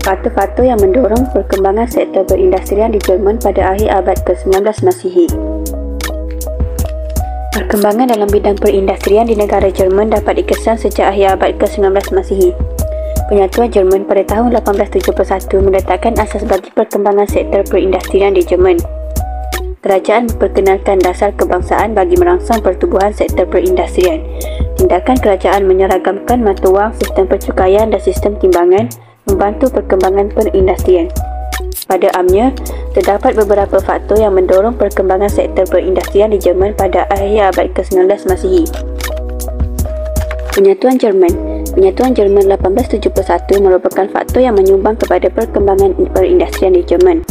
Faktor-faktor yang mendorong perkembangan sektor perindustrian di Jerman pada akhir abad ke-19 Masihi. Perkembangan dalam bidang perindustrian di negara Jerman dapat dikesan sejak akhir abad ke-19 Masihi. Penyatuan Jerman pada tahun 1871 meletakkan asas bagi perkembangan sektor perindustrian di Jerman. Kerajaan memperkenalkan dasar kebangsaan bagi merangsang pertumbuhan sektor perindustrian. Tindakan kerajaan menyeragamkan mata wang, sistem percukaian dan sistem timbangan membantu perkembangan perindustrian. Pada amnya, terdapat beberapa faktor yang mendorong perkembangan sektor perindustrian di Jerman pada akhir abad ke-19 Masihi. Penyatuan Jerman 1871 merupakan faktor yang menyumbang kepada perkembangan perindustrian di Jerman.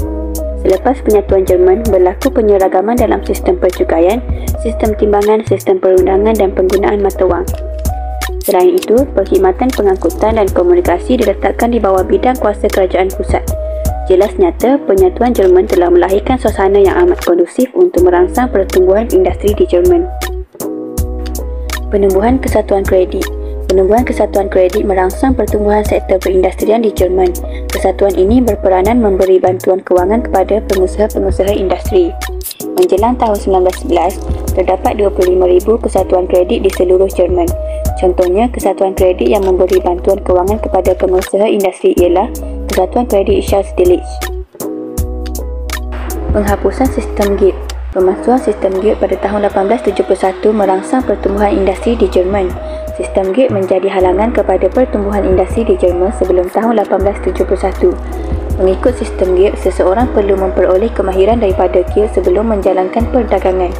Selepas penyatuan Jerman, berlaku penyeragaman dalam sistem percukaian, sistem timbangan, sistem perundangan dan penggunaan mata wang. Selain itu, perkhidmatan pengangkutan dan komunikasi diletakkan di bawah bidang kuasa kerajaan pusat. Jelas nyata, penyatuan Jerman telah melahirkan suasana yang amat kondusif untuk merangsang pertumbuhan industri di Jerman. Penubuhan kesatuan kredit merangsang pertumbuhan sektor perindustrian di Jerman. Kesatuan ini berperanan memberi bantuan kewangan kepada pengusaha-pengusaha industri. Menjelang tahun 1911, terdapat 25,000 kesatuan kredit di seluruh Jerman. Contohnya, kesatuan kredit yang memberi bantuan kewangan kepada pengusaha industri ialah Kesatuan Kredit Charles Delitzsch. Penghapusan sistem gilt. Pemalsuan sistem gilt pada tahun 1871 merangsang pertumbuhan industri di Jerman. Sistem gilt menjadi halangan kepada pertumbuhan industri di Jerman sebelum tahun 1871. Mengikut sistem gilt, seseorang perlu memperoleh kemahiran daripada gilt sebelum menjalankan perdagangan.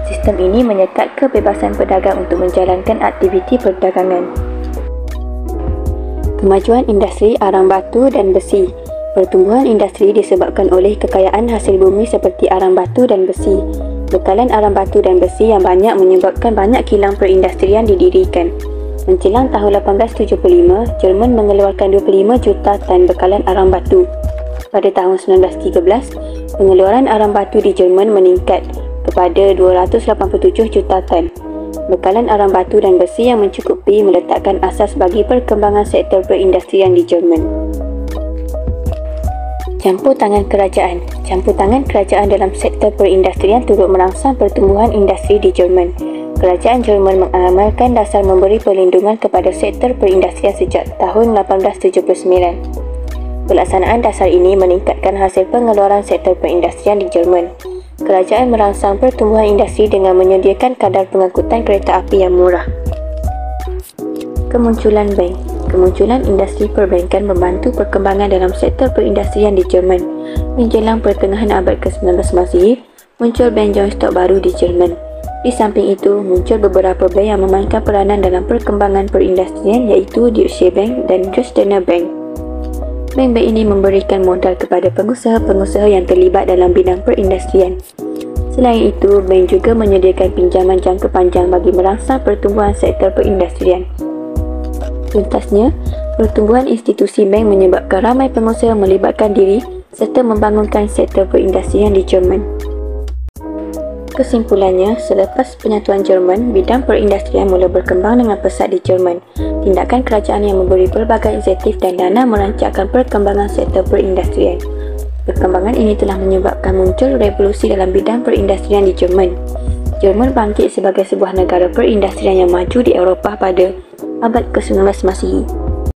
Sistem ini menyekat kebebasan pedagang untuk menjalankan aktiviti perdagangan. Kemajuan industri arang batu dan besi. Pertumbuhan industri disebabkan oleh kekayaan hasil bumi seperti arang batu dan besi. Bekalan arang batu dan besi yang banyak menyebabkan banyak kilang perindustrian didirikan. Menjelang tahun 1875, Jerman mengeluarkan 25 juta tan bekalan arang batu. Pada tahun 1913, pengeluaran arang batu di Jerman meningkat kepada 287 juta tan. Bekalan arang batu dan besi yang mencukupi meletakkan asas bagi perkembangan sektor perindustrian di Jerman. Campur tangan kerajaan dalam sektor perindustrian turut merangsang pertumbuhan industri di Jerman. Kerajaan Jerman mengamalkan dasar memberi perlindungan kepada sektor perindustrian sejak tahun 1879. Pelaksanaan dasar ini meningkatkan hasil pengeluaran sektor perindustrian di Jerman. Kerajaan merangsang pertumbuhan industri dengan menyediakan kadar pengangkutan kereta api yang murah. Kemunculan industri perbankan membantu perkembangan dalam sektor perindustrian di Jerman. Menjelang pertengahan abad ke-19 Masihi, muncul bank joint stock baru di Jerman. Di samping itu, muncul beberapa bank yang memainkan peranan dalam perkembangan perindustrian iaitu Deutsche Bank dan Dresdner Bank. Bank-bank ini memberikan modal kepada pengusaha-pengusaha yang terlibat dalam bidang perindustrian. Selain itu, bank juga menyediakan pinjaman jangka panjang bagi merangsang pertumbuhan sektor perindustrian. Tuntasnya, pertumbuhan institusi bank menyebabkan ramai pengusaha melibatkan diri serta membangunkan sektor perindustrian di Jerman. Kesimpulannya, selepas penyatuan Jerman, bidang perindustrian mula berkembang dengan pesat di Jerman. Tindakan kerajaan yang memberi pelbagai insentif dan dana merancangkan perkembangan sektor perindustrian. Perkembangan ini telah menyebabkan muncul revolusi dalam bidang perindustrian di Jerman. Jerman bangkit sebagai sebuah negara perindustrian yang maju di Eropah pada abad ke-19 Masihi.